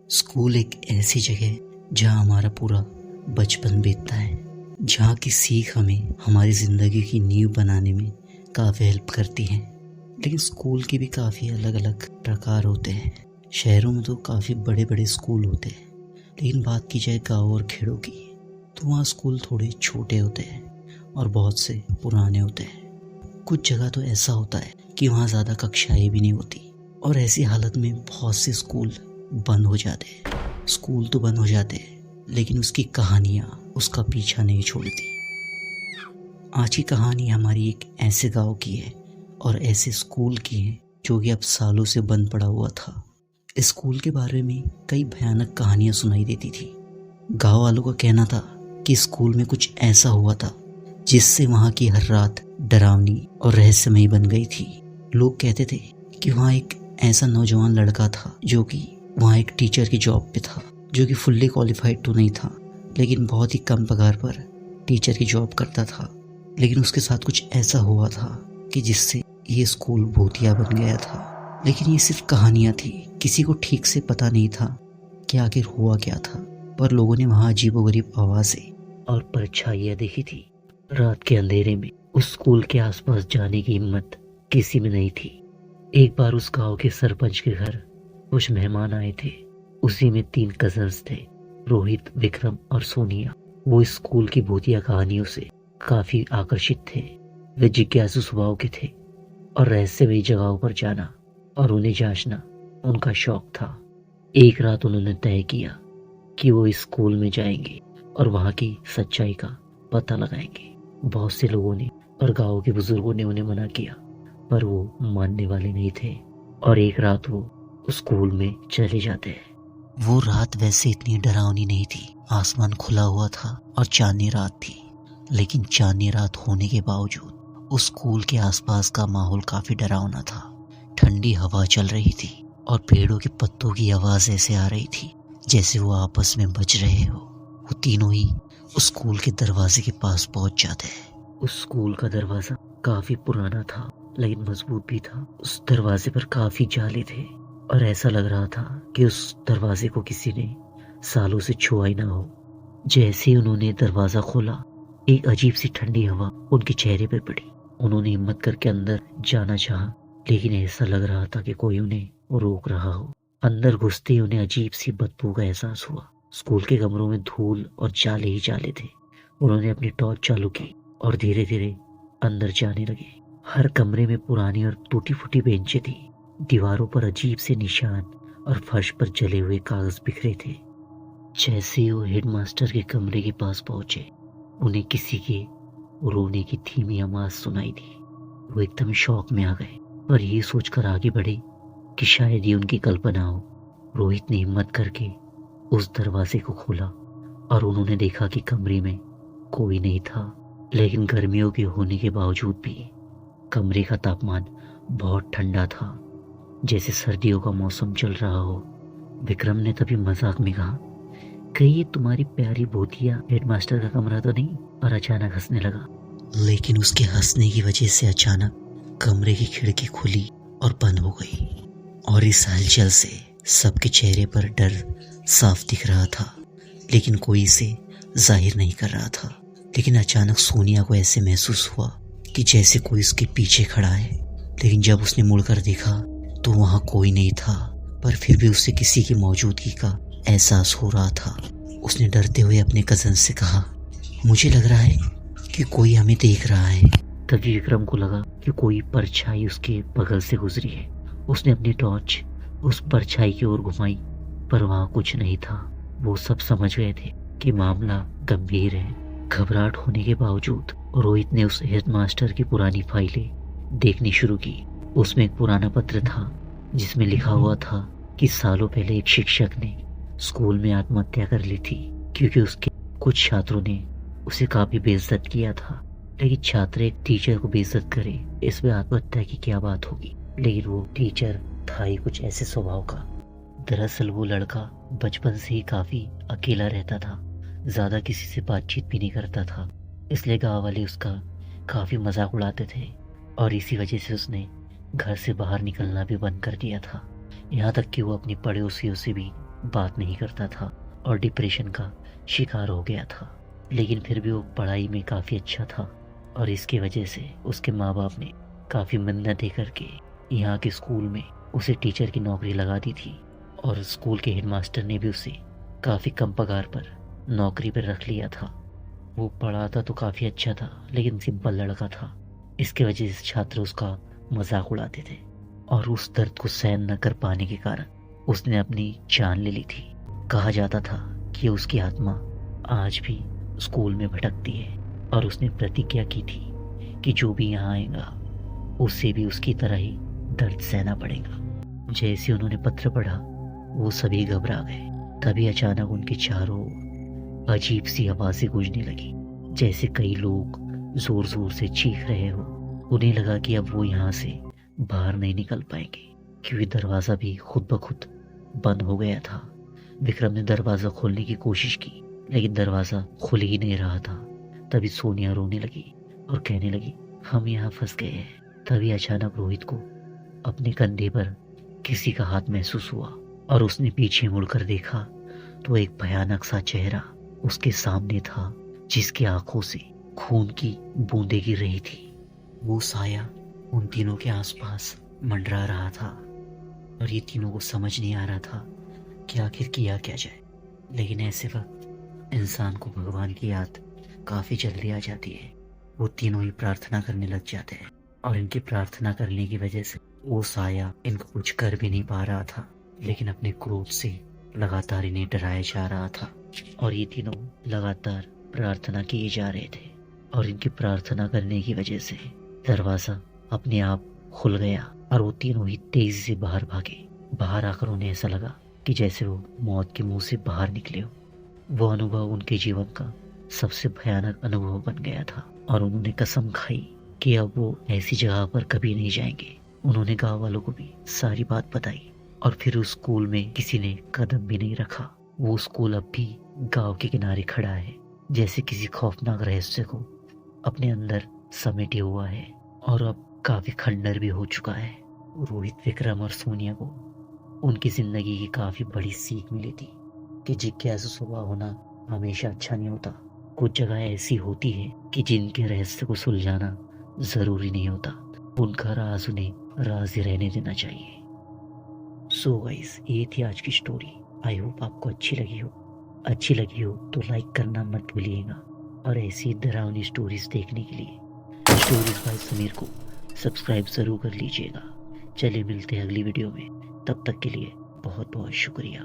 School एक ऐसी जगह जहाँ हमारा पूरा बचपन बीतता है, जहाँ की सीख हमें हमारी ज़िंदगी की नींव बनाने में काफ़ी हेल्प करती है। लेकिन स्कूल के भी काफ़ी अलग अलग प्रकार होते हैं। शहरों में तो काफ़ी बड़े बड़े स्कूल होते हैं, लेकिन बात की जाए गाँव और खेड़ों की तो वहाँ स्कूल थोड़े छोटे होते हैं और बहुत से पुराने होते हैं। कुछ जगह तो ऐसा होता है कि वहाँ ज़्यादा कक्षाएं भी नहीं होती और ऐसी हालत में बहुत से स्कूल बंद हो जाते हैं। स्कूल तो बंद हो जाते हैं, लेकिन उसकी कहानियाँ उसका पीछा नहीं छोड़ती। आज की कहानी हमारी एक ऐसे गांव की है और ऐसे स्कूल की है जो कि अब सालों से बंद पड़ा हुआ था। इस स्कूल के बारे में कई भयानक कहानियाँ सुनाई देती थी। गांव वालों का कहना था कि स्कूल में कुछ ऐसा हुआ था जिससे वहाँ की हर रात डरावनी और रहस्यमयी बन गई थी। लोग कहते थे कि वहाँ एक ऐसा नौजवान लड़का था जो कि वहाँ एक टीचर की जॉब पे था, जो कि फुल्ली क्वालिफाइड तो नहीं था, लेकिन बहुत ही कम पगार पर टीचर की जॉब करता था। लेकिन उसके साथ कुछ ऐसा हुआ था कि जिससे ये स्कूल भूतिया बन गया था। लेकिन ये सिर्फ कहानियाँ थी, किसी को ठीक से पता नहीं था कि आखिर हुआ क्या था। पर लोगों ने वहाँ अजीबोगरीब आवाज़ें और परछाइयाँ देखी थी। रात के अंधेरे में उस स्कूल के आसपास जाने की हिम्मत किसी में नहीं थी। एक बार उस गांव के सरपंच के घर कुछ मेहमान आए थे। उसी में 3 कजन्स थे, रोहित, विक्रम और सोनिया। वो इस स्कूल की भूतिया कहानियों से काफी आकर्षित थे। वे जिज्ञासु स्वभाव के थे और रहस्यमयी जगहों पर जाना और उन्हें जांचना उनका शौक था। एक रात उन्होंने तय किया कि वो इस स्कूल में जाएंगे और वहाँ की सच्चाई का पता लगाएंगे। बहुत से लोगों ने और गांव के बुजुर्गों ने उन्हें मना किया, पर वो मानने वाले नहीं थे और एक रात वो उस स्कूल में चले जाते हैं। वो रात वैसे इतनी डरावनी नहीं थी। आसमान खुला हुआ था और चांदनी रात थी, लेकिन चांदनी रात होने के बावजूद उस स्कूल के आसपास का माहौल काफी डरावना था। ठंडी हवा चल रही थी और पेड़ों के पत्तों की आवाज ऐसे आ रही थी जैसे वो आपस में बज रहे हो। वो तीनों ही उस स्कूल के दरवाजे के पास पहुंच जाते हैं। उस स्कूल का दरवाजा काफी पुराना था, लेकिन मजबूत भी था। उस दरवाजे पर काफी जाले थे और ऐसा लग रहा था कि उस दरवाजे को किसी ने सालों से छुआ ही ना हो। जैसे ही उन्होंने दरवाजा खोला, एक अजीब सी ठंडी हवा उनके चेहरे पर पड़ी। उन्होंने हिम्मत करके अंदर जाना चाहा, लेकिन ऐसा लग रहा था कि कोई उन्हें रोक रहा हो। अंदर घुसते ही उन्हें अजीब सी बदबू का एहसास हुआ। स्कूल के कमरों में धूल और जाले ही जाले थे। उन्होंने अपनी टॉर्च चालू की और धीरे धीरे अंदर जाने लगे। हर कमरे में पुरानी और टूटी फूटी बेंचें थी। दीवारों पर अजीब से निशान और फर्श पर जले हुए कागज बिखरे थे। जैसे ही वो हेडमास्टर के कमरे के पास पहुंचे, उन्हें किसी के रोने की धीमी आवाज सुनाई दी। वो एकदम शॉक में आ गए और ये सोचकर आगे बढ़े कि शायद ये उनकी कल्पना हो। रोहित ने हिम्मत करके उस दरवाजे को खोला और उन्होंने देखा कि कमरे में कोई नहीं था। लेकिन गर्मियों के होने के बावजूद भी कमरे का तापमान बहुत ठंडा था, जैसे सर्दियों का मौसम चल रहा हो। विक्रम ने तभी मजाक में कहा, कहीं ये तुम्हारी प्यारी भूतिया हेडमास्टर का कमरा तो नहीं? और अचानक हंसने लगा। लेकिन उसके हंसने की वजह से अचानक कमरे की खिड़की खुली और बंद हो गई और इस हलचल से सबके चेहरे पर डर साफ दिख रहा था, लेकिन कोई इसे जाहिर नहीं कर रहा था। लेकिन अचानक सोनिया को ऐसे महसूस हुआ कि जैसे कोई उसके पीछे खड़ा है। लेकिन जब उसने मुड़कर देखा तो वहाँ कोई नहीं था, पर फिर भी उसे किसी की मौजूदगी का एहसास हो रहा था। उसने डरते हुए अपने कजन से कहा, मुझे लग रहा है कि कोई हमें देख रहा है। तभी विक्रम को लगा कि कोई परछाई उसके बगल से गुजरी है। उसने अपनी टॉर्च उस परछाई की ओर घुमाई, पर वहाँ कुछ नहीं था। वो सब समझ गए थे कि मामला गंभीर है। घबराहट होने के बावजूद रोहित ने उस हेडमास्टर की पुरानी फाइलें देखनी शुरू की। उसमें एक पुराना पत्र था जिसमें लिखा हुआ था कि सालों पहले एक शिक्षक ने स्कूल में आत्महत्या कर ली थी क्योंकि उसके कुछ छात्रों ने उसे काफी बेइज्जत किया था। लेकिन छात्र एक टीचर को बेइज्जत करे, इसमें आत्महत्या की क्या बात होगी? लेकिन वो टीचर था ही कुछ ऐसे स्वभाव का। दरअसल वो लड़का बचपन से ही काफी अकेला रहता था, ज्यादा किसी से बातचीत भी नहीं करता था, इसलिए गांव वाले उसका काफी मजाक उड़ाते थे और इसी वजह से उसने घर से बाहर निकलना भी बंद कर दिया था। यहाँ तक कि वो अपनी पड़ोसियों से भी बात नहीं करता था और डिप्रेशन का शिकार हो गया था। लेकिन फिर भी वो पढ़ाई में काफ़ी अच्छा था और इसकी वजह से उसके माँ बाप ने काफ़ी मिन्नतें करके यहाँ के स्कूल में उसे टीचर की नौकरी लगा दी थी और स्कूल के हेडमास्टर ने भी उसे काफ़ी कम पगार पर नौकरी पर रख लिया था। वो पढ़ाता तो काफ़ी अच्छा था लेकिन सिंपल लड़का था। इसके वजह से छात्र उसका मजाक उड़ाते थे और उस दर्द को सहन न कर पाने के कारण उसने अपनी जान ले ली थी। कहा जाता था कि उसकी आत्मा आज भी स्कूल में भटकती है और उसने प्रतिज्ञा की थी कि जो भी यहाँ आएगा उससे भी उसकी तरह ही दर्द सहना पड़ेगा। जैसे उन्होंने पत्र पढ़ा वो सभी घबरा गए। तभी अचानक उनके चारों ओर अजीब सी आवाजें गूंजने लगी, जैसे कई लोग जोर जोर से चीख रहे हो। उन्हें लगा कि अब वो यहाँ से बाहर नहीं निकल पाएंगे क्योंकि दरवाज़ा भी खुद ब खुद बंद हो गया था। विक्रम ने दरवाज़ा खोलने की कोशिश की लेकिन दरवाज़ा खुल ही नहीं रहा था। तभी सोनिया रोने लगी और कहने लगी, हम यहाँ फंस गए हैं। तभी अचानक रोहित को अपने कंधे पर किसी का हाथ महसूस हुआ और उसने पीछे मुड़कर देखा तो एक भयानक सा चेहरा उसके सामने था जिसकी आंखों से खून की बूंदें गिर रही थी। वो साया उन तीनों के आसपास मंडरा रहा था और ये तीनों को समझ नहीं आ रहा था कि आखिर किया क्या जाए। लेकिन ऐसे वक्त इंसान को भगवान की याद काफ़ी जल्दी आ जाती है। वो तीनों ही प्रार्थना करने लग जाते हैं और इनकी प्रार्थना करने की वजह से वो साया इनको कुछ कर भी नहीं पा रहा था, लेकिन अपने क्रोध से लगातार इन्हें डराया जा रहा था। और ये तीनों लगातार प्रार्थना किए जा रहे थे और इनकी प्रार्थना करने की वजह से दरवाज़ा अपने आप खुल गया और वो तीनों ही तेजी से बाहर भागे। बाहर आकर उन्हें ऐसा लगा कि जैसे वो मौत के मुंह से बाहर निकले हो। वो अनुभव उनके जीवन का सबसे भयानक अनुभव बन गया था और उन्होंने कसम खाई कि अब वो ऐसी जगह पर कभी नहीं जाएंगे। उन्होंने गांव वालों को भी सारी बात बताई और फिर उस स्कूल में किसी ने कदम भी नहीं रखा। वो स्कूल अब भी गांव के किनारे खड़ा है, जैसे किसी खौफनाक रहस्य को अपने अंदर समेटे हुआ है और अब काफी खंडर भी हो चुका है। रोहित, विक्रम और सोनिया को उनकी जिंदगी की काफी बड़ी सीख मिली थी कि जिज्ञासु स्वभाव होना हमेशा अच्छा नहीं होता। कुछ जगह ऐसी होती है कि जिनके रहस्य को सुलझाना जरूरी नहीं होता, उनका राज उन्हें राज ही रहने देना चाहिए। सो गाइस, ये थी आज की स्टोरी। आई होप आपको अच्छी लगी हो तो लाइक करना मत भूलिएगा और ऐसी डरावनी स्टोरीज देखने के लिए स्टोरीज बाय समीर को सब्सक्राइब जरूर कर लीजिएगा। चलिए मिलते हैं अगली वीडियो में, तब तक के लिए बहुत बहुत शुक्रिया।